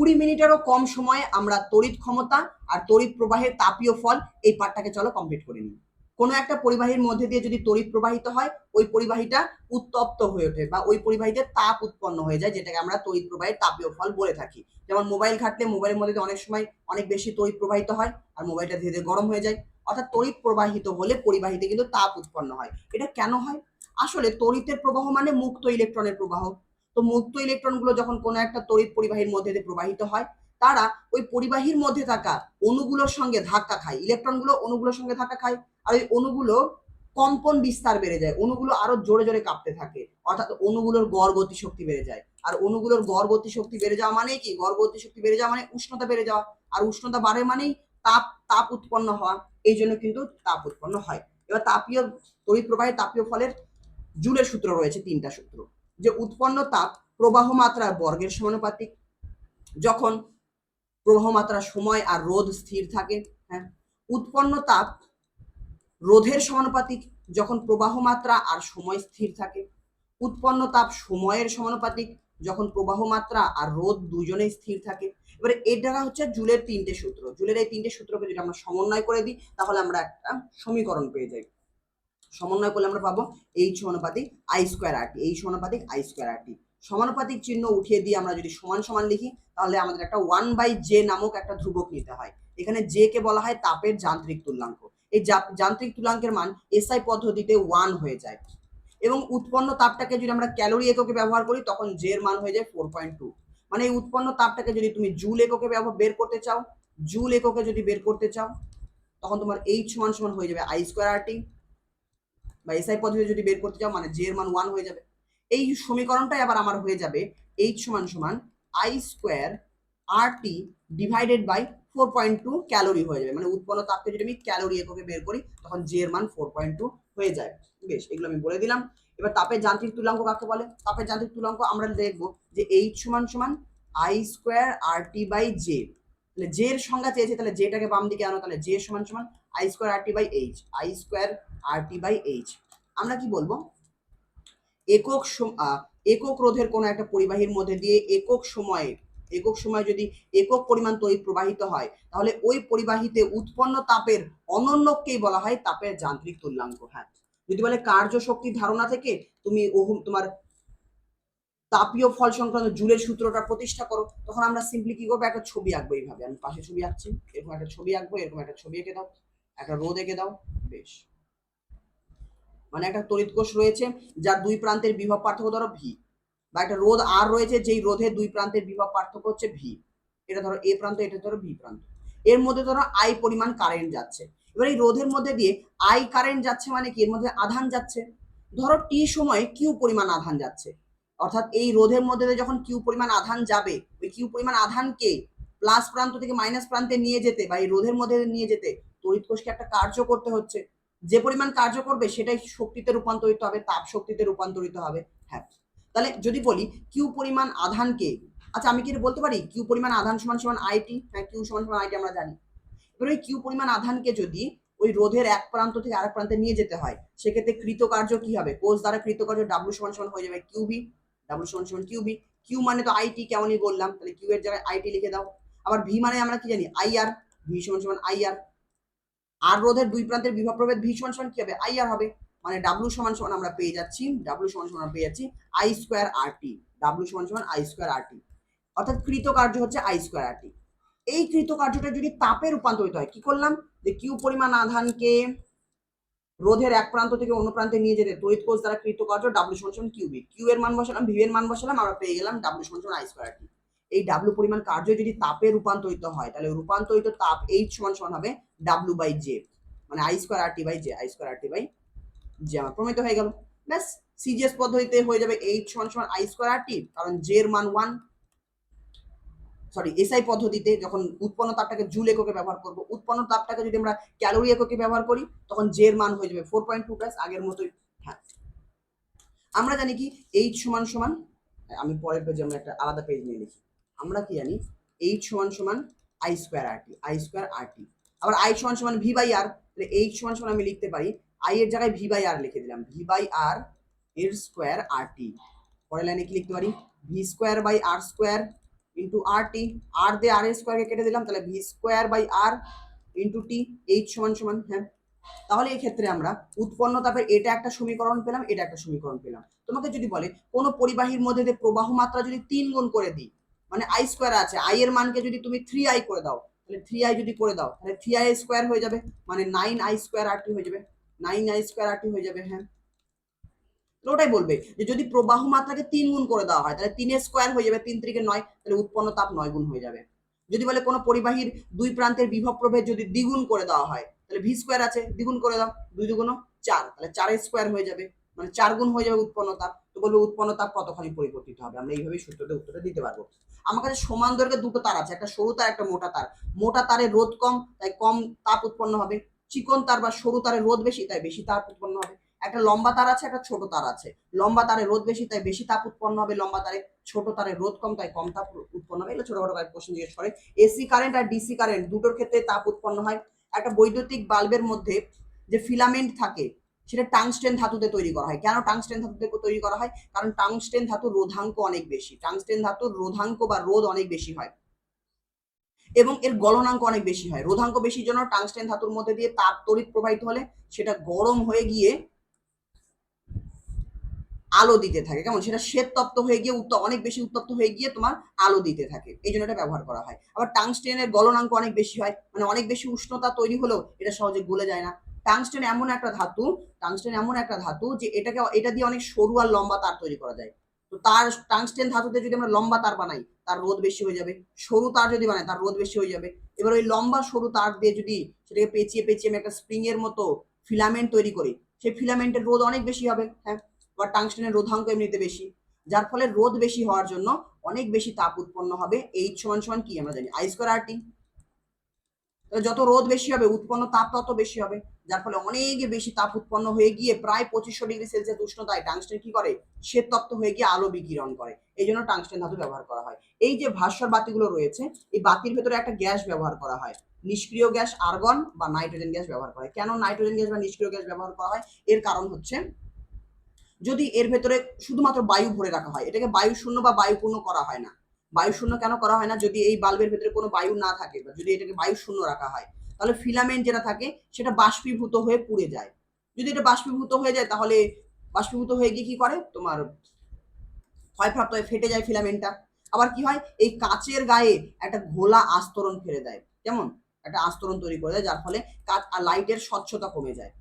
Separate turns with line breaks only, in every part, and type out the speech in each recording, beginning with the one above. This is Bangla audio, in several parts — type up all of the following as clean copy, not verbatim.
20 মিনিটেরও কম সময়ে আমরা তড়িৎ ক্ষমতা আর তড়িৎ প্রবাহের তাপীয় ফল এই পার্টটাকে চলো কমপ্লিট করে নিই। কোনো একটা পরিবাহীর মধ্যে দিয়ে যদি তড়িৎ প্রবাহিত হয়, ওই পরিবাহীটা উত্তপ্ত হয়ে ওঠে বা ওই পরিবাহীতে তাপ উৎপন্ন হয়ে যায়, যেটাকে আমরা তড়িৎ প্রবাহের তাপীয় ফল বলে থাকি। যেমন মোবাইল ঘাটলে মোবাইলের মধ্যে অনেক সময় অনেক বেশি তড়িৎ প্রবাহিত হয় আর মোবাইলটা ধীরে ধীরে গরম হয়ে যায়। অর্থাৎ তড়িৎ প্রবাহিত হলে পরিবাহীতে কিন্তু তাপ উৎপন্ন হয়। এটা কেন হয়? আসলে তড়িতের প্রবাহ মানে মুক্ত ইলেকট্রনের প্রবাহ। তো মুক্ত ইলেকট্রনগুলো যখন কোনো একটা তড়িৎ পরিবাহীর মধ্যে দিয়ে প্রবাহিত হয়, তারা ওই পরিবাহীর মধ্যে থাকা অণুগুলোর সঙ্গে ধাক্কা খায়, ইলেকট্রনগুলো অণুগুলোর সঙ্গে ধাক্কা খায়, আর ওই অণুগুলো কম্পন বিস্তার বেড়ে যায়, অণুগুলো আরো জোরে জোরে কাঁপতে থাকে, অর্থাৎ অণুগুলোর গড় গতি শক্তি বেড়ে যায়। আর অণুগুলোর গড় গতি শক্তি বেড়ে যাওয়া মানে কি? গড় গতি শক্তি বেড়ে যাওয়া মানে উষ্ণতা বেড়ে যাওয়া, আর উষ্ণতা বাড়ে মানেই তাপ তাপ উৎপন্ন হওয়া। এই জন্য কিন্তু তাপ উৎপন্ন হয়। এবার তাপীয় তড়িৎ প্রবাহের তাপীয় ফলের জুলের সূত্র রয়েছে 3টা সূত্র। যে উৎপন্ন তাপ প্রবাহ মাত্রার বর্গের সমানুপাতিক, যখন প্রবাহ মাত্রা সময় আর রোধ স্থির থাকে। হ্যাঁ, উৎপন্ন তাপ রোধের সমানুপাতিক, যখন প্রবাহ মাত্রা আর সময় স্থির থাকে। উৎপন্ন তাপ সময়ের সমানুপাতিক, যখন প্রবাহ মাত্রা আর রোধ দুজনেই স্থির থাকে। এবারে এটা হচ্ছে জুলের 3টে সূত্র। জুলের এই 3টে সূত্রকে যদি আমরা সমন্বয় করে দিই, তাহলে আমরা একটা সমীকরণ পেয়ে যাই। সমন্বয় করলে আমরা পাবো এইচ সমানুপাতিক I square R T, H সমানুপাতিক আই স্কোয়ার আর টি। সমানুপাতিক চিহ্ন উঠিয়ে দিয়ে আমরা যদি সমান সমান লিখি, তাহলে আমাদের একটা 1/j নামক একটা ধ্রুবক নিতে হয়। এখানে জে কে বলা হয় তাপের যান্ত্রিক তুল্যাঙ্ক। এই যান্ত্রিক তুল্যাঙ্কের মান এসআই পদ্ধতিতে 1 হয়ে যায়। এবং উৎপন্ন তাপটাকে যদি আমরা ক্যালোরি এককে ব্যবহার করি, তখন জে এর মান হয়ে যায় 4.2। মানে এই উৎপন্ন তাপটাকে যদি তুমি জুল এককে বের করতে চাও, জুল এককে যদি বের করতে চাও, তখন তোমার এইচ সমান সমান হয়ে যাবে আই স্কোয়ার আর টি, বা এসআই পদ্ধতি যদি বের করতে চাও মানে জে এর মান 1 হয়ে যাবে। এই সমীকরণটাই আবার আমার হয়ে যাবে এইচ সমান সমান I square R T divided by 4.2 calorie হয়ে যাবে। মানে উৎপন্ন তাপকে যদি আমি ক্যালোরি এককে বের করি, তখন জে এর মান 4.2 হয়ে যায়। বেশ, এগুলো আমি বলে দিলাম। এবার তাপের যান্ত্রিক তুল্যাঙ্ক কাকে বলে? তাপের যান্ত্রিক তুল্যাঙ্ক আমরা দেখবো যে এইচ সমান সমান I square R T by J. তাহলে জে এর সংজ্ঞা চেয়েছে, তাহলে জেটাকে বাম দিকে আনো, তাহলে জে সমান সমান I square R T by H, I square R T by H. আমরা কি বলবো? একক রোধের কোনো একটা পরিবাহীর মধ্যে দিয়ে একক সময়ে যদি একক পরিমাণ তড়িৎ প্রবাহিত হয়, তাহলে ওই পরিবাহীতে উৎপন্ন তাপের অনন্যকেই বলা হয় তাপের যান্ত্রিক তুল্যাঙ্ক। হ্যাঁ, যদি বলে কার্য শক্তির ধারণা থেকে তুমি তোমার তাপীয় ফল সংক্রান্ত জুলের সূত্রটা প্রতিষ্ঠা করো, তখন আমরা সিম্পলি কি করবো? একটা ছবি আঁকবো। এইভাবে আমি পাশে ছবি আঁকছি, এরকম একটা ছবি আঁকবো, এরকম একটা ছবি এঁকে দাও, একটা রোদ এঁকে দাও। বেশ, মানে একটা তড়িৎ কোষ রয়েছে যার দুই প্রান্তের বিভব পার্থক্য ধরো ভি, বা একটা রোধ আর রয়েছে যেই রোধের দুই প্রান্তের বিভব পার্থক্য হচ্ছে ভি। এটা ধরো এ প্রান্ত, এটা ধরো বি প্রান্ত। এর মধ্যে ধরো আই পরিমাণ কারেন্ট যাচ্ছে। এবার এই রোধের মধ্যে দিয়ে আই কারেন্ট যাচ্ছে মানে কি? এর মধ্যে আধান যাচ্ছে। ধরো টি সময় কিউ পরিমাণ আধান যাচ্ছে। অর্থাৎ এই রোধের মধ্যে দিয়ে যখন কিউ পরিমাণ আধান যাবে, ওই কিউ পরিমাণ আধানকে প্লাস প্রান্ত থেকে মাইনাস প্রান্তে নিয়ে যেতে বা এই রোধের মধ্যে নিয়ে যেতে তড়িৎ কোষকে একটা কার্য করতে হচ্ছে। যে পরিমাণ কার্য করবে সেটাই শক্তিতে রূপান্তরিত হবে, তাপ শক্তিতে রূপান্তরিত হবে। হ্যাঁ, তাহলে যদি বলি কিউ পরিমাণ আধানকে, আচ্ছা আমি কি বলতে পারি কিউ পরিমাণ আধান সমান সমান আইটি? হ্যাঁ, কিউ সমান সমান আইটি আমরা জানি। এবার ওই কিউ পরিমাণ আধানকে যদি ওই রোধের এক প্রান্ত থেকে আরেক প্রান্তে নিয়ে যেতে হয়, সেক্ষেত্রে কৃতকার্য কি হবে? কোষ দ্বারা কৃতকার্য ডাব্লিউ সমান সমান হয়ে যাবে কিউবি, ডাব্লিউ সমান সমান কিউবি। কিউ মানে তো আইটি, কেমনই বললাম, তাহলে কিউ এর জায়গায় আইটি লিখে দাও। আবার ভি মানে আমরা কি জানি? আইআর, ভি সমান সমান আইআর। আর রোধের দুই প্রান্তের বিভব প্রভেদ ভি সমান সমান কি হবে? আইআর হবে। মানে ডাব্লিউ সমান সমান আমরা পেয়ে যাচ্ছি, ডাব্লিউ সমান সমান পেয়ে যাচ্ছি I square R T, W সমান সমান আই স্কোয়ার আর টি। অর্থাৎ কৃতকার্য হচ্ছে আই স্কোয়ার আর টি। এই কৃতকার্যটা যদি তাপে রূপান্তরিত হয়, কি করলাম? যে কিউ পরিমাণ আধানকে রোধের এক প্রান্ত থেকে অন্য প্রান্তে নিয়ে যেতে তড়িৎ কোষ দ্বারা কৃতকার্য ডাব্লিউ সমান সমান কিউবি। কিউ এর মান বসালাম, ভি এর মান বসালাম, আমরা পেয়ে গেলাম ডাব্লিউ সমান সমান আই স্কোয়ার আর টি। এই ডাব্লিউ পরিমাণ কার্য যদি তাপে রূপান্তরিত হয়, তাহলে রূপান্তরিত তাপ এইচ সমান সমান হবে ডাব্লিউ বাই জে, মানে I square R T by J, I square R T by J আমার প্রমাণিত হয়ে গেল। ব্যাস, সিজিএস পদ্ধতিতে হয়ে যাবে এইচ সমান সমান আই স্কোয়ার আর টি, কারণ জে এর মান 1। সরি, এসআই পদ্ধতিতে যখন উৎপন্ন তাপটাকে জুল এককে ব্যবহার করব, উৎপন্ন তাপটাকে যদি আমরা ক্যালোরি এককে ব্যবহার করি, তখন জে এর মান হয়ে যাবে 4.2 প্লাস আগের মতোই। হ্যাঁ, আমরা জানি কি এইচ সমান সমান, আমি পরের পেজে আমরা একটা আলাদা পেজ নিয়ে লিখি। আমরা কি জানি? এইচ সমান সমান I square R T, I square R T. আবার আই সমান সমান ভি বাই আর, তাহলে এইচ সমান সমান আমি লিখতে পারি আই এর জায়গায় ভি বাই আর লিখে দিলাম, ভি বাই আর এর স্কোয়ার আর টি। পরের লাইনে কি লিখতে পারি? V square by R square into R T, R দিয়ে আর স্কোয়ারকে কেটে দিলাম, তাহলে V square by R into T, H সমান সমান। হ্যাঁ, তাহলে এই ক্ষেত্রে আমরা উৎপন্ন তাপের এটা একটা সমীকরণ পেলাম, এটা একটা সমীকরণ পেলাম। তোমাকে যদি বলে কোনো পরিবাহীর মধ্যে দিয়ে প্রবাহ মাত্রা যদি 3 গুণ করে দিই, মানে আই স্কোয়ার আছে, আই এর মানকে যদি তুমি 3i করে দাও, তাহলে 3i যদি করে দাও তাহলে 3i স্কোয়ার হয়ে যাবে, মানে 9i স্কোয়ার আর টি হয়ে যাবে, 9i স্কোয়ার আর টি হয়ে যাবে। হ্যাঁ, ওটাই বলবে যে যদি প্রবাহ মাত্রাকে 3 গুণ করে দেওয়া হয় তাহলে 3 স্কোয়ার হয়ে যাবে, 3 3 9, তাহলে উৎপন্ন তাপ 9 গুণ হয়ে যাবে। যদি বলে কোনো পরিবাহীর দুই প্রান্তের বিভব প্রভেদ যদি দ্বিগুণ করে দেওয়া হয়, তাহলে ভি স্কোয়ার আছে, দ্বিগুণ করে দাও, 2 2 4, তাহলে 4 স্কোয়ার হয়ে যাবে, মানে 4 গুণ হয়ে যাবে উৎপন্ন তাপ। তো বলবে উৎপন্ন তাপ কতখানি পরিবর্তিত হবে, আমরা এইভাবেই সূত্রতে উত্তরটা দিতে পারবো। আমার কাছে সমান দৈর্ঘ্যের দুটো তার আছে, একটা সরু তার, একটা মোটা তার। মোটা তারে রোধ কম, তাই কম তাপ উৎপন্ন হবে। চিকন তার বা সরু তারে রোধ বেশি, তাই বেশি তাপ উৎপন্ন হবে। একটা লম্বা তার আছে, একটা ছোট তার আছে। লম্বা তারে রোধ বেশি, তাই বেশি তাপ উৎপন্ন হবে লম্বা তারে। ছোট তারে রোধ কম, তাই কম তাপ উৎপন্ন হবে। এগুলো ছোটখাটো প্রশ্ন জিজ্ঞেস করে। এসি কারেন্ট আর ডিসি কারেন্ট দুটোর ক্ষেত্রে তাপ উৎপন্ন হয়। একটা বৈদ্যুতিক বাল্বের মধ্যে যে ফিলামেন্ট থাকে সেটা টাংস্টেন ধাতুতে তৈরি করা হয়। কেন টাংস্টেন ধাতুতে তৈরি করা হয়? কারণ টাংস্টেন ধাতুর রোধাঙ্ক অনেক বেশি, টাংস্টেন ধাতুর রোধাঙ্ক বা রোধ অনেক বেশি হয় এবং এর গলনাঙ্ক অনেক বেশি হয়। রোধাঙ্ক বেশির জন্য টাংস্টেন ধাতুর মধ্যে দিয়ে তাপ তড়িৎ প্রবাহিত হলে সেটা গরম হয়ে গিয়ে আলো দিতে থাকে। কেমন? সেটা শ্বেত তপ্ত হয়ে গিয়ে অনেক বেশি উত্তপ্ত হয়ে গিয়ে তোমার আলো দিতে থাকে, এই জন্য এটা ব্যবহার করা হয়। আবার টাংস্টেনের গলনাঙ্ক অনেক বেশি হয়, মানে অনেক বেশি উষ্ণতা তৈরি হলেও এটা সহজে গলে যায় না। টাংস্টেন এমন একটা ধাতু যে এটা দিয়ে অনেক সরু আর লম্বা তার তৈরি করা যায়। তো তার টাংস্টেন ধাতুতে যদি আমরা লম্বা তার বানাই তার রোধ বেশি হয়ে যাবে, সরু তার যদি বানাই তার রোধ বেশি হয়ে যাবে। এবার ওই লম্বা সরু তার দিয়ে যদি সেটাকে পেঁচিয়ে পেঁচিয়ে আমি একটা স্প্রিং এর মতো ফিলামেন্ট তৈরি করি, সেই ফিলামেন্টের রোধ অনেক বেশি হবে। হ্যাঁ, বা টাংস্টেনের রোধাঙ্ক এমনিতে বেশি, যার ফলে রোধ বেশি হওয়ার জন্য অনেক বেশি তাপ উৎপন্ন হবে। এইচ সমান সমান কি আমরা জানি, আই স্কোয়ার আর টি। যত রোধ বেশি হবে উৎপন্ন তাপ তত বেশি হবে, যার ফলে অনেক বেশি তাপ উৎপন্ন হয়ে গিয়ে প্রায় 2500 ডিগ্রি সেলসিয়াস উষ্ণতায় টাংস্টেন কি করে, শ্বেত তপ্ত হয়ে গিয়ে আলো বিকিরণ করে। এই জন্য টাংস্টেন ধাতু ব্যবহার করা হয়। এই যে ভাস্বর বাতিগুলো রয়েছে, এই বাতির ভেতরে একটা গ্যাস ব্যবহার করা হয়, নিষ্ক্রিয় গ্যাস আর্গন বা নাইট্রোজেন গ্যাস ব্যবহার করা হয়। কেন নাইট্রোজেন গ্যাস বা নিষ্ক্রিয় গ্যাস ব্যবহার করা হয়? এর কারণ হচ্ছে যদি এর ভেতরে শুধুমাত্র বায়ু ভরে রাখা হয়, এটাকে বায়ু শূন্য বা বায়ুপূর্ণ করা হয় না। বায়ু শূন্য কেন করা হয় না? যদি এই বাল্বের ভেতরে কোনো বায়ু না থাকে বা যদি এটাকে বায়ু শূন্য রাখা হয়, তাহলে ফিলামেন্ট যেটা থাকে সেটা বাষ্পীভূত হয়ে পুড়ে যায়। যদি এটা বাষ্পীভূত হয়ে যায় তাহলে বাষ্পীভূত হয়ে গিয়ে কি করে, তোমার ক্ষয়প্রাপ্ত হয়ে ফেটে যায় ফিলামেন্টটা। আবার কি হয়, এই কাচের গায়ে একটা ঘোলা আস্তরণ ফেলে দেয়, যেমন একটা আস্তরণ তৈরি করে দেয়, যার ফলে কাচ আর লাইটের স্বচ্ছতা কমে যায়।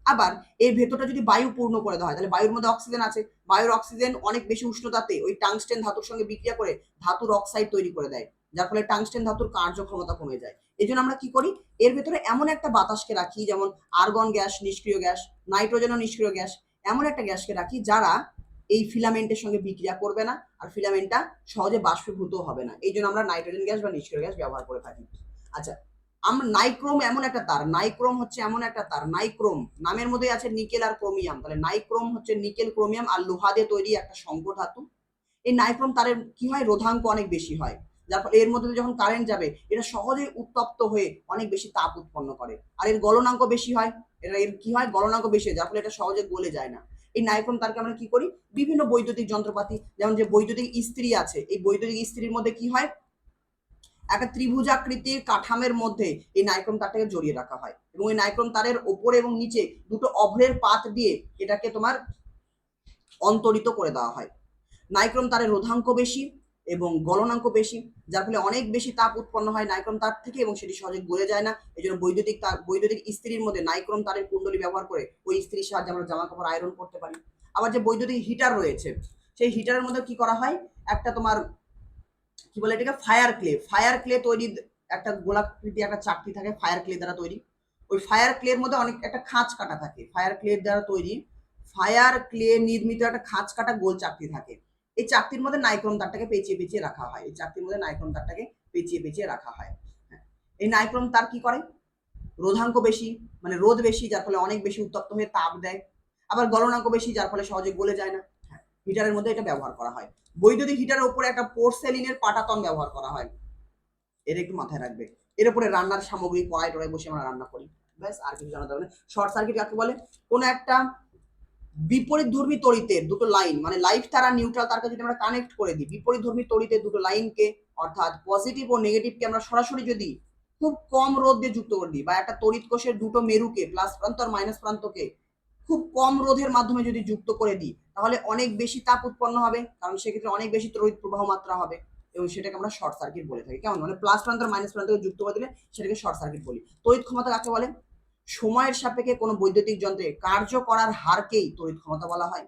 আবার এর ভেতরটা যদি বায়ু পূর্ণ করে দেওয়া হয়, তাহলে বায়ুর মধ্যে অক্সিজেন আছে, বায়ুর অক্সিজেন অনেক বেশি উষ্ণতাতে ওই টাংস্টেন ধাতুর সঙ্গে বিক্রিয়া করে ধাতুর অক্সাইড তৈরি করে দেয়, যার ফলে টাংস্টেন ধাতুর কার্যক্ষমতা কমে যায়। এই জন্য আমরা কি করি, এর ভেতরে এমন একটা বাতাসকে রাখি, যেমন আর্গন গ্যাস নিষ্ক্রিয় গ্যাস, নাইট্রোজেনও নিষ্ক্রিয় গ্যাস, এমন একটা গ্যাসকে রাখি যারা এই ফিলামেন্টের সঙ্গে বিক্রিয়া করবে না আর ফিলামেন্টটা সহজে বাষ্পীভূত হবে না। এই জন্য আমরা নাইট্রোজেন গ্যাস বা নিষ্ক্রিয় গ্যাস ব্যবহার করে থাকি। আচ্ছা, আমরা নাইক্রোম এমন একটা তার, নাইক্রোম হচ্ছে এমন একটা তার, নাইক্রোম নামের মধ্যে আছে নিকেল আর ক্রোমিয়াম, তাহলে নাইক্রোম হচ্ছে নিকেল ক্রোমিয়াম আর লোহা দিয়ে তৈরি একটা সংকর ধাতু। এই নাইক্রোম তারের কি হয়, রোধাঙ্ক অনেক বেশি হয়, যার ফলে এর মধ্যে যখন কারেন্ট যাবে এটা সহজেই উত্তপ্ত হয়ে অনেক বেশি তাপ উৎপন্ন করে। আর এর গলনাঙ্ক বেশি হয়, এর কি হয়, গলনাঙ্ক বেশি হয়, যার ফলে এটা সহজে গলে যায় না। এই নাইক্রোম তারকে আমরা কি করি, বিভিন্ন বৈদ্যুতিক যন্ত্রপাতি, যেমন যে বৈদ্যুতিক ইস্ত্রি আছে, এই বৈদ্যুতিক ইস্ত্রির মধ্যে কি হয়, একটা ত্রিভুজাকৃতির কাঠামের মধ্যে এই নাইক্রোম তারটাকে জড়িয়ে রাখা হয় এবং এই নাইক্রোম তারের ওপরে এবং নিচে দুটো অভ্রের পাত দিয়ে এটাকে তোমার অন্তরিত করে দেওয়া হয়। নাইক্রোম তারের রোধাঙ্ক বেশি এবং গলনাঙ্ক বেশি, যার ফলে অনেক বেশি তাপ উৎপন্ন হয় নাইক্রোম তার থেকে এবং সেটি সহজে গলে যায় না। এই জন্য বৈদ্যুতিক ইস্ত্রির মধ্যে নাইক্রোম তারের কুণ্ডলী ব্যবহার করে ওই ইস্ত্রির সাহায্যে আমরা জামা কাপড় আয়রন করতে পারি। আবার যে বৈদ্যুতিক হিটার রয়েছে, সেই হিটারের মধ্যে কি করা হয়, একটা তোমার কি বলে এটাকে, ফায়ার ক্লে তৈরি, একটা গোলাকৃতি একটা চাকতি থাকে ফায়ার ক্লে দ্বারা তৈরি। ওই ফায়ার ক্লের মধ্যে অনেক একটা খাঁজ কাটা থাকে, ফায়ার ক্লে দ্বারা তৈরি, ফায়ার ক্লে নির্মিত একটা খাঁজ কাটা গোল চাকতি থাকে। এই চাকতির মধ্যে নাইক্রোম তারটাকে পেঁচিয়ে পেঁচিয়ে রাখা হয়, এই চাকতির মধ্যে নাইক্রোম তারটাকে পেঁচিয়ে পেঁচিয়ে রাখা হয়। এই নাইক্রোম তার কি করে, রোধাঙ্ক বেশি, মানে রোধ বেশি, যার ফলে অনেক বেশি উত্তপ্ত হয়ে তাপ দেয়। আবার গলনাঙ্ক বেশি, যার ফলে সহজে গলে যায় না। হিটারের মধ্যে এটা ব্যবহার করা হয়। বৈদ্যুতিক হিটারের উপরে একটা পোর্সেলিনের পাটাতন ব্যবহার করা হয়, এটা একটু মাথায় রাখবে। এর উপরে রান্নার সামগ্রী, কড়াই টড়াই বসে আমরা রান্না করি, ব্যাস, আর কিছু জানাতে হবে না। শর্ট সার্কিট কাকে বলে, কোনো একটা বিপরীতধর্মী তড়িতের দুটো লাইন, মানে লাইভ তার আর নিউট্রাল তারকে যদি আমরা কানেক্ট করে দিই, বিপরীতধর্মী তড়িতের দুটো লাইনকে অর্থাৎ পজিটিভ ও নেগেটিভকে আমরা সরাসরি যদি খুব কম রোধ দিয়ে যুক্ত করে দিই, বা একটা তড়িৎ কোষের দুটো মেরুকে প্লাস প্রান্ত আর মাইনাস প্রান্তকে খুব কম রোধের মাধ্যমে যদি যুক্ত করে দিই, তাহলে অনেক বেশি তাপ উৎপন্ন হবে, কারণ সেক্ষেত্রে অনেক বেশি তড়িৎ প্রবাহ মাত্রা হবে, এবং সেটাকে আমরা শর্ট সার্কিট বলে থাকি। কেমন? মানে প্লাস প্রান্ত আর মাইনাস প্রান্তকে যুক্ত করে দিলে সেটাকে শর্ট সার্কিট বলি। তড়িৎ ক্ষমতা কাকে বলে? সময়ের সাপেক্ষে কোনো বৈদ্যুতিক যন্ত্রে কার্য করার হারকেই তড়িৎ ক্ষমতা বলা হয়,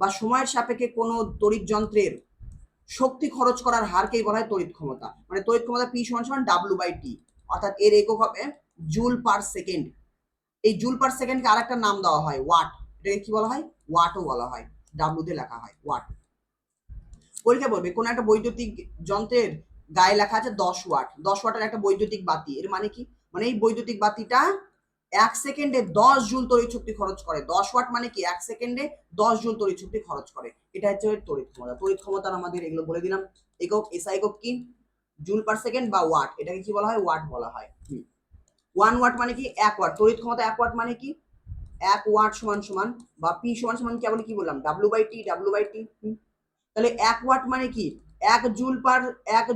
বা সময়ের সাপেক্ষে কোনো তড়িৎ যন্ত্রের শক্তি খরচ করার হারকেই বলা হয় তড়িৎ ক্ষমতা। মানে তড়িৎ ক্ষমতা P = W/T, অর্থাৎ এর একক হবে জুল পার সেকেন্ড। এই জুল পার সেকেন্ডকে আরেকটা নাম দেওয়া হয় ওয়াট। এটাকে কি বলা হয়? ওয়াটও বলা হয়, W তে লেখা হয় ওয়াট। পরীক্ষা বলবে কোন একটা বৈদ্যুতিক যন্ত্রের গায়ে লেখা আছে 10 ওয়াট। 10 ওয়াটের একটা বৈদ্যুতিক বাতি, এর মানে কি? মানে এই বৈদ্যুতিক বাতিটা 1 সেকেন্ডে 10 জুল তড়িৎ শক্তি খরচ করে। 10 ওয়াট মানে কি? 1 সেকেন্ডে 10 জুল তড়িৎ শক্তি খরচ করে। এটা হচ্ছে তড়িৎ ক্ষমতা। তড়িৎ ক্ষমতার আমাদের এগুলো বলে দিলাম। একক, এসআই একক কি? জুল পার সেকেন্ড বা ওয়াট। এটাকে কি বলা হয়? ওয়াট বলা হয়। 1 ওয়াট মানে কি? 1 ওয়াট। তড়িৎ ক্ষমতা 1 ওয়াট মানে কি? 1 ওয়াট সমান সমান, বা P সমান কেবল কি বললাম? W/T। তাহলে 1 ওয়াট মানে কি? 1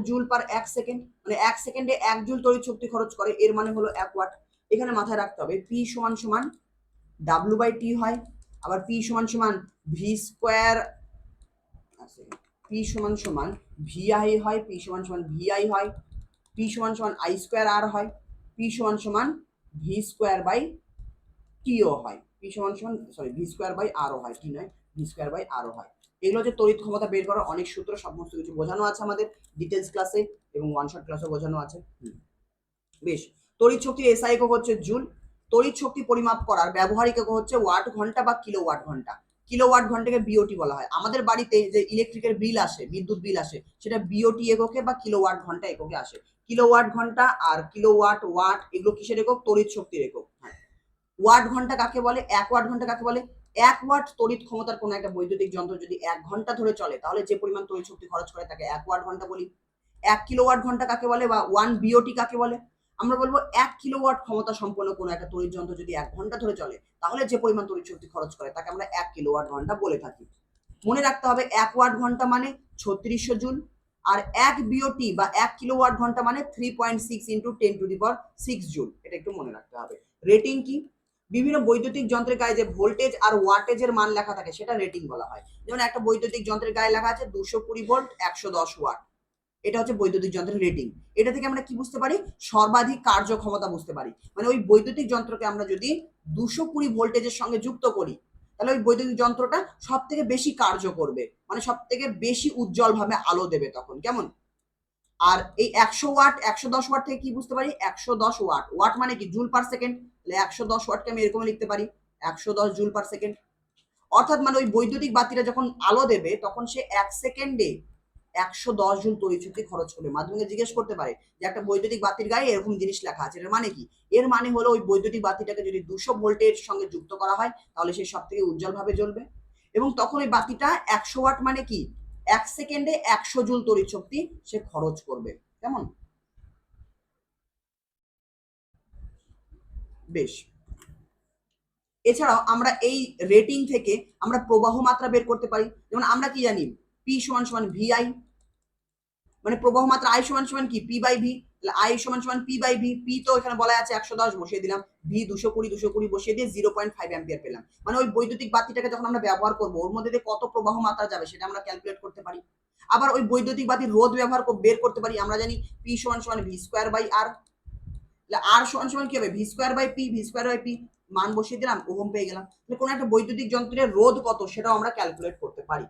জুল পার 1 সেকেন্ড, মানে 1 সেকেন্ডে 1 জুল তড়িৎ শক্তি খরচ করে, এর মানে হলো 1 ওয়াট। এখানে মাথায় রাখতে হবে P সমান W/T হয়, আবার P সমান V স্কয়ার, P সমান VI হয়, P সমান VI হয়, P সমান I স্কয়ার R হয়, P সমান V স্কয়ার বাই T ও হয়, P সমান V স্কয়ার বাই R ও হয়, T নয়, V স্কয়ার বাই R ও হয়। এগুলো হচ্ছে তড়িৎ ক্ষমতা বের করার অনেক সূত্র, সমস্ত কিছু বোঝানো আছে আমাদের ডিটেলস ক্লাসে, এবং ওয়ান শট ক্লাসে বোঝানো আছে। বেশ, তড়িৎ শক্তির এসআই একক হচ্ছে জুল। তড়িৎ শক্তি পরিমাপ করার ব্যবহারিক একক হচ্ছে ওয়াট ঘন্টা বা কিলোওয়াট ঘন্টা। কিলোওয়াট ঘন্টাকে বিওটি বলা হয়। আমাদের বাড়িতে যে ইলেকট্রিকের বিল আসে, বিদ্যুৎ বিল আসে, সেটা বিওটি এককে বা কিলোওয়াট ঘন্টা এককে আসে। কিলোওয়াট ঘন্টা আর কিলোওয়াট ওয়াট এগুলো কিসের একক? তড়িৎ শক্তির একক। হ্যাঁ, ওয়াট ঘন্টা কাকে বলে? 1 ওয়াট ঘন্টা কাকে বলে? 1 ওয়াট তড়িৎ ক্ষমতার কোনো একটা বৈদ্যুতিক যন্ত্র যদি 1 ঘন্টা ধরে চলে, তাহলে যে পরিমাণ তড়িৎ শক্তি খরচ করে তাকে 1 ওয়াট ঘন্টা বলি। 1 কিলোওয়াট ঘন্টা কাকে বলে, বা 1 বিওটি কাকে বলে? আমরা বলবো 1 কিলোওয়াট ক্ষমতা সম্পন্ন কোনো একটা তড়িৎ যন্ত্র যদি 1 ঘন্টা ধরে চলে, তাহলে যে পরিমাণ তড়িৎ শক্তি খরচ করে তাকে আমরা 1 কিলোওয়াট ঘন্টা বলে থাকি। মনে রাখতে হবে 1 ওয়াট ঘন্টা মানে 3600 জুল, আর 1 বিওটি বা 1 কিলোওয়াট ঘন্টা মানে 3.6 × 10⁶ জুল। এটা একটু মনে রাখতে হবে। রেটিং কি? বিভিন্ন বৈদ্যুতিক যন্ত্রের গায়ে যে ভোল্টেজ আর ওয়াটেজের মান লেখা থাকে সেটা রেটিং বলা হয়। যেমন একটা বৈদ্যুতিক যন্ত্রের গায়ে লেখা আছে 220 ভোল্ট 110 ওয়াট, এটা হচ্ছে বৈদ্যুতিক যন্ত্রের রেটিং। এটা থেকে আমরা কি বুঝতে পারি? সর্বাধিক কার্যক্ষমতা বুঝতে পারি। মানে ওই বৈদ্যুতিক যন্ত্রকে আমরা যদি 220 ভোল্টেজের সঙ্গে যুক্ত করি, তাহলে ওই বৈদ্যুতিক যন্ত্রটা সব থেকে বেশি কার্য করবে, মানে সব থেকে বেশি উজ্জ্বল ভাবে আলো দেবে তখন। কেমন? আর এই 100 ওয়াট 110 ওয়াট থেকে কি বুঝতে পারি? 110 ওয়াট, ওয়াট মানে কি? Joule per second. তাহলে 110 ওয়াটকে আমি এরকম লিখতে পারি 110 জুল পার সেকেন্ড। অর্থাৎ মানে ওই বৈদ্যুতিক বাতিটা যখন আলো দেবে, তখন সে 1 সেকেন্ডে 110 জুল তড়িৎ শক্তি খরচ করবে। মাধ্যমিকে জিজ্ঞেস করতে পারে যে একটা বৈদ্যুতিক বাতির গায়ে এরকম জিনিস লেখা আছে, এর মানে কি? এর মানে হলো ওই বৈদ্যুতিক বাতিটাকে যদি 200 ভোল্টের সঙ্গে যুক্ত করা হয়, তাহলে সে সব থেকে উজ্জ্বল ভাবে জ্বলবে। এবং তখন ওই বাতিটা 100 ওয়াট মানে কি? 1 সেকেন্ডে 100 জুল তড়িৎ শক্তি সে খরচ করবে। কেমন? বেশ, এছাড়াও আমরা এই রেটিং থেকে আমরা প্রবাহ মাত্রা বের করতে পারি। যেমন আমরা কি জানি? P = VI, মানে প্রবাহ মাত্রা I = কি? P/V। তাহলে I = P/V। P তো এখানে বলা আছে 110 বসিয়ে দিলাম, V 220 বসিয়ে দিয়ে 0.5 অ্যাম্পিয়ার পেলাম। মানে ওই বৈদ্যুতিক বাতিটাকে যখন আমরা ব্যবহার করব, ওর মধ্যে দিয়ে কত প্রবাহ মাত্রা যাবে সেটা আমরা ক্যালকুলেট করতে পারি। আবার ওই বৈদ্যুতিক বাতির রোধ বের করতে পারি। আমরা জানি P = V²/R। তাহলে R = কি হবে? V²/P মান বসিয়ে দিলাম, ওহম পেয়ে গেলাম। তাহলে কোনো একটা বৈদ্যুতিক যন্ত্রের রোধ কত সেটাও আমরা ক্যালকুলেট করতে পারি।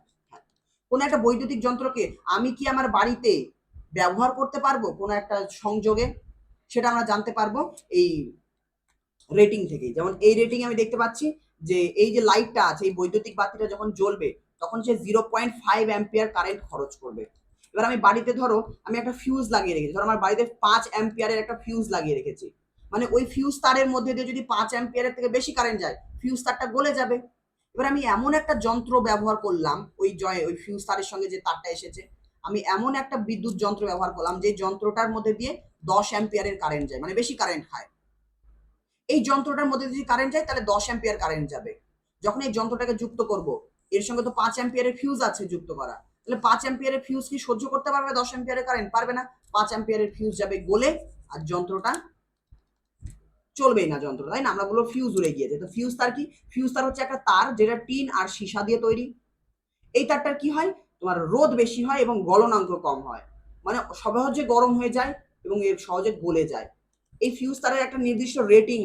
কোনো একটা বৈদ্যুতিক যন্ত্রকে আমি কি আমার বাড়িতে ব্যবহার করতে পারবো কোনো একটা সংযোগে, সেটা আমরা জানতে পারবো এই রেটিং থেকে। যেমন এই রেটিং আমি দেখতে পাচ্ছি যে এই যে লাইটটা আছে, এই বৈদ্যুতিক বাতিটা যখন জ্বলবে তখন সে 0.5 অ্যাম্পিয়ার কারেন্ট খরচ করবে। এবার আমি বাড়িতে ধরো আমি একটা ফিউজ লাগিয়ে রেখেছি, ধরো আমার বাড়িতে 5 অ্যাম্পিয়ারের একটা ফিউজ লাগিয়ে রেখেছি, মানে ওই ফিউজ তারের মধ্যে দিয়ে যদি 5 অ্যাম্পিয়ারের থেকে বেশি কারেন্ট যায়, ফিউজ তারটা গলে যাবে। এবার আমি এমন একটা যন্ত্র ব্যবহার করলাম, ওই ফিউজ তারের সঙ্গে যে তারটা এসেছে, আমি এমন একটা বিদ্যুৎ যন্ত্র ব্যবহার করলাম যে যন্ত্রটার মধ্যে দিয়ে 10 অ্যাম্পিয়ারের কারেন্ট যায়, মানে বেশি কারেন্ট খায়। এই যন্ত্রটার মধ্যে যদি কারেন্ট যায় তাহলে 10 অ্যাম্পিয়ার কারেন্ট যাবে। যখন এই যন্ত্রটাকে যুক্ত করব, এর সঙ্গে তো 5 অ্যাম্পিয়ারের ফিউজ আছে যুক্ত করা, তাহলে 5 অ্যাম্পিয়ারের ফিউজ কি সহ্য করতে পারবে 10 অ্যাম্পিয়ারের কারেন্ট? পারবে না। 5 অ্যাম্পিয়ারের ফিউজ যাবে গলে, আর যন্ত্রটা চলবেই না যন্ত্রটা, তাই না? আমরা বলবো ফিউজ উড়ে গিয়েছে। তো ফিউজ তার কি? ফিউজ তার হচ্ছে একটা তার যেটা টিন আর সীসা দিয়ে তৈরি। এই তারটার কি হয়, তোমার রোধ বেশি হয় এবং গলনাঙ্ক কম হয়, মানে সহজে গরম হয়ে যায় এবং এর সহজে গলে যায়। এই ফিউজ তারের একটা নির্দিষ্ট রেটিং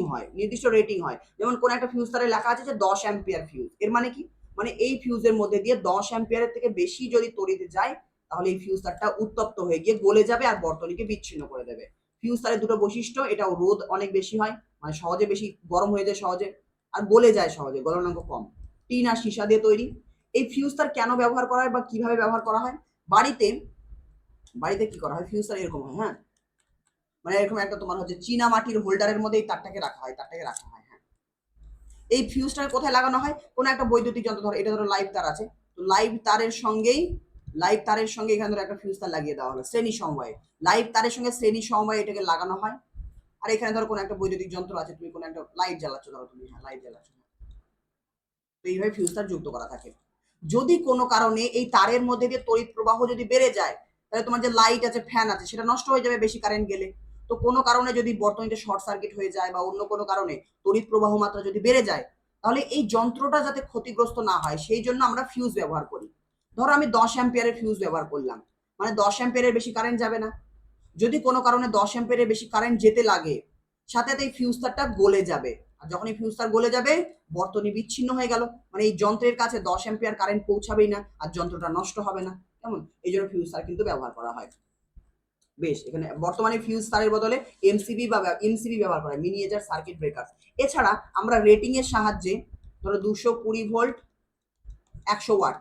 হয়, যেমন কোন একটা ফিউজ তারে লেখা আছে যে 10 অ্যাম্পিয়ার ফিউজ। এর মানে কি? মানে এই ফিউজের মধ্যে দিয়ে 10 অ্যাম্পিয়ারের থেকে বেশি যদি তড়িৎ যায়, তাহলে এই ফিউজ তারটা উত্তপ্ত হয়ে গিয়ে গলে যাবে আর বর্তনীকে বিচ্ছিন্ন করে দেবে। ফিউজ তারের দুটো বৈশিষ্ট্য, এটাও রোধ অনেক বেশি হয়, মানে সহজে বেশি গরম হয়ে যায় সহজে, আর গলে যায় সহজে, গলনাঙ্ক কম। টিন আর সীসা দিয়ে তৈরি। এই ফিউজ তার কেন ব্যবহার করা হয় বা কিভাবে ব্যবহার করা হয়? বাড়িতে কি করা হয়, ফিউজ তার এরকম হয়, হ্যাঁ, মানে এরকম একটা তোমার হচ্ছে চীনা মাটির হোল্ডারের মধ্যে এই তারটাকে রাখা হয়, হ্যাঁ। এই ফিউজটাকে কোথায় লাগানো হয়? কোনো একটা বৈদ্যুতিক যন্ত্র, ধরো এটা ধরো লাইভ তার আছে, তো লাইভ তারের সঙ্গে এখানে ধরো একটা ফিউজ তার লাগিয়ে দেওয়া হলো শ্রেণী সমবায়ে, লাইভ তারের সঙ্গে শ্রেণী সমবায়ে এটাকে লাগানো হয়। আর এখানে ধরো কোনো একটা বৈদ্যুতিক যন্ত্র আছে, তুমি কোনো একটা লাইট জ্বালাচ্ছ, ধরো তুমি, হ্যাঁ, লাইট জ্বালাচ্ছ, তো এইভাবে ফিউজ তার যুক্ত করা থাকে। যদি কোনো কারণে এই তারের মধ্যে দিয়ে তড়িৎ প্রবাহ যদি বেড়ে যায়, তাহলে তোমার যে লাইট আছে, ফ্যান আছে, সেটা নষ্ট হয়ে যাবে বেশি কারেন্ট গেলে। তো কোনো কারণে যদি বর্তনীতে শর্ট সার্কিট হয়ে যায় বা অন্য কোনো কারণে তড়িৎ প্রবাহ মাত্রা যদি বেড়ে যায়, তাহলে এই যন্ত্রটা যাতে ক্ষতিগ্রস্ত না হয় সেই জন্য আমরা ফিউজ ব্যবহার করি। ধরো আমি 10 অ্যাম্পিয়ারের ফিউজ ব্যবহার করলাম, মানে 10 অ্যাম্পিয়ারের বেশি কারেন্ট যাবে না। যদি কোনো কারণে 10 অ্যাম্পিয়ারের বেশি কারেন্ট যেতে লাগে, সাথে সাথে এই ফিউজ তারটা গলে যাবে, আর যখন এই ফিউজ তার গলে যাবে, বর্তনী বিচ্ছিন্ন হয়ে গেল, মানে এই যন্ত্রের কাছে 10 অ্যাম্পিয়ার কারেন্ট পৌঁছাবেই না, আর যন্ত্রটা নষ্ট হবে না। কেমন? এই জন্য ফিউজ তার কিন্তু ব্যবহার করা হয়। বেশ, এখানে বর্তমানে ফিউজ তারের বদলে এমসিবি ব্যবহার করা হয়, মিনিয়েচার সার্কিট ব্রেকার। এছাড়া আমরা রেটিং এর সাহায্যে, ধরো 220 ভোল্ট 100 ওয়াট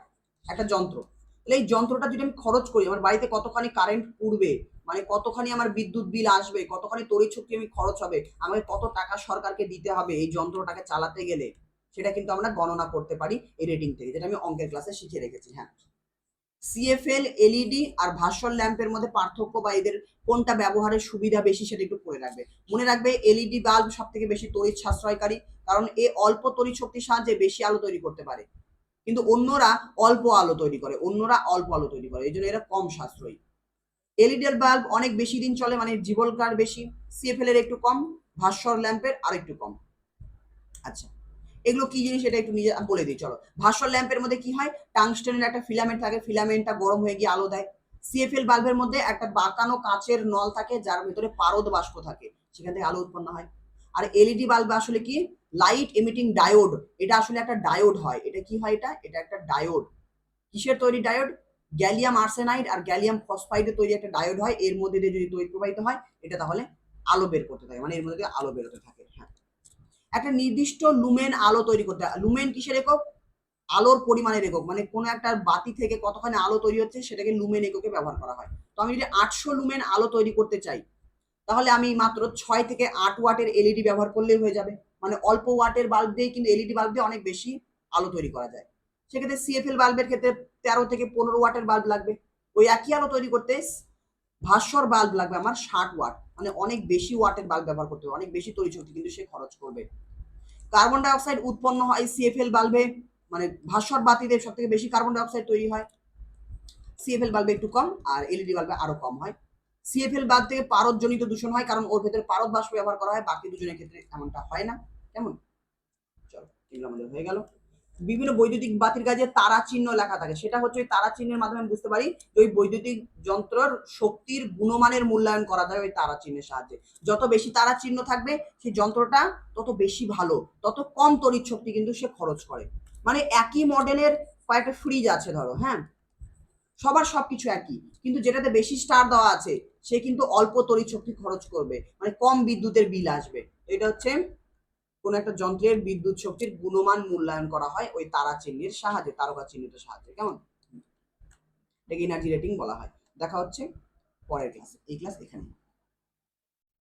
একটা যন্ত্র, তাহলে এই যন্ত্রটা যদি আমি খরচ করি, আমার বাড়িতে কতখানি কারেন্ট পুড়বে, মানে কতখানি আমার বিদ্যুৎ বিল আসবে, কতখানি তড়িৎ শক্তি আমি খরচ হবে, আমাকে কত টাকা সরকারকে দিতে হবে এই যন্ত্রটাকে চালাতে গেলে, সেটা কিন্তু আমরা গণনা করতে পারি এই রেটিং থেকে, যেটা আমি অঙ্কের ক্লাসে শিখে রেখেছি। হ্যাঁ, সিএফএল, এলইডি আর ভাস্বর ল্যাম্পের মধ্যে পার্থক্য বা এদের কোনটা ব্যবহারের সুবিধা বেশি সেটা একটু পড়ে রাখবে। মনে রাখবে এলইডি বাল্ব সব থেকে বেশি তড়িৎ সাশ্রয়কারী, কারণ এ অল্প তড়িৎ শক্তির সাহায্যে বেশি আলো তৈরি করতে পারে, কিন্তু অন্যরা অল্প আলো তৈরি করে, এই জন্য এরা কম সাশ্রয়ী। এলইডি বাল্ব অনেক বেশি দিন চলে, মানে জীবনকাল বেশি। সিএফএল এর একটু কম, ভাস্বর ল্যাম্পের আর একটু কম। আচ্ছা, এগুলো কি জিনিস এটা একটু নিজে বলে দিই, চলো। ভাস্বর ল্যাম্পের মধ্যে কি হয়, টাংস্টেনের একটা ফিলামেন্ট থাকে, ফিলামেন্টটা গরম হয়ে গিয়ে আলো দেয়। সিএফএল বাল্বের মধ্যে একটা বাঁকানো কাচের নল থাকে, যার ভিতরে পারদ বাষ্প থাকে, সেখান থেকে আলো উৎপন্ন হয়। আর এলইডি বাল্ব আসলে কি, লাইট এমিটিং ডায়োড, এটা আসলে একটা ডায়োড হয়। এটা কি হয়, এটা একটা ডায়োড। কিসের তৈরি ডায়োড? গ্যালিয়াম আর্সেনাইড আর গ্যালিয়াম ফসফাইডে তৈরি একটা ডায়োড হয়, এর মধ্যে দিয়ে যদি তড়িৎ প্রবাহিত হয়, এটা তাহলে আলো বের করতে থাকে, মানে এর মধ্যে দিয়ে আলো বেরোতে থাকে। হ্যাঁ, একটা নির্দিষ্ট লুমেন আলো তৈরি করতে হয়। লুমেন কিসের একক? আলোর পরিমাণের একক, মানে কোনো একটা বাতি থেকে কতখানি আলো তৈরি হচ্ছে সেটাকে লুমেন এককে ব্যবহার করা হয়। তো আমি যদি 800 লুমেন আলো তৈরি করতে চাই, তাহলে আমি মাত্র 6 থেকে 8 ওয়াটের এলইডি ব্যবহার করলেই হয়ে যাবে, মানে অল্প ওয়াটের বাল্ব দিয়ে কিন্তু এলইডি বাল্ব দিয়ে অনেক বেশি আলো তৈরি করা যায়। সেক্ষেত্রে সিএফএল বাল্বের ক্ষেত্রে 13 থেকে 15 ওয়াটের বাল্ব লাগবে। ওই একই আলো তৈরি করতে ভাস্বর বাল্ব লাগবে আমার 60 ওয়াট, মানে অনেক বেশি ওয়াটের বাল্ব ব্যবহার করতে হবে, অনেক বেশি তড়িৎ শক্তি কিন্তু সে খরচ করবে। কার্বন ডাই অক্সাইড উৎপন্ন হয় সিএফএল বাল্বে, মানে ভাস্বর বাতিতে সব থেকে বেশি কার্বন ডাই অক্সাইড তৈরি হয়, সিএফএল বাল্বে একটু কম, আর এলইডি বাল্বে আরো কম হয়। সিএফএল বাল্ব থেকে পারদজনিত দূষণ হয়, কারণ ওর ভেতরে পারদ বাষ্প ব্যবহার করা হয়, বাকি দুজনের ক্ষেত্রে এমনটা হয় না। কেমন? চলো, এগুলো আমাদের হয়ে গেল। বিভিন্ন বৈদ্যুতিক বাতির কাজে তারা চিহ্ন লেখা থাকে, সেটা হচ্ছে ওই তারা চিহ্নের মাধ্যমে আমি বুঝতে পারি যে ওই বৈদ্যুতিক যন্ত্রের শক্তির গুণমানের মূল্যায়ন করা যায় ওই তারা চিহ্নের সাহায্যে। যত বেশি তারা চিহ্ন থাকবে সেই যন্ত্রটা তত বেশি ভালো, তত কম তড়িৎ শক্তি কিন্তু সে খরচ করে। মানে একই মডেলের কয়েকটা ফ্রিজ আছে ধরো, হ্যাঁ, সবার সবকিছু একই, কিন্তু যেটাতে বেশি স্টার দেওয়া আছে সে কিন্তু অল্প তড়িৎ শক্তি খরচ করবে, মানে কম বিদ্যুতের বিল আসবে। এটা হচ্ছে কোন একটা যন্ত্রের বিদ্যুৎ শক্তির গুণমান মূল্যায়ন করা হয় ওই তারা চিহ্নের সাহায্যে, তারকা চিহ্নিত সাহায্যে। কেমন? এটাকে এনার্জি রেটিং বলা হয়। দেখা হচ্ছে পরের ক্লাসে, এই ক্লাস এখানে।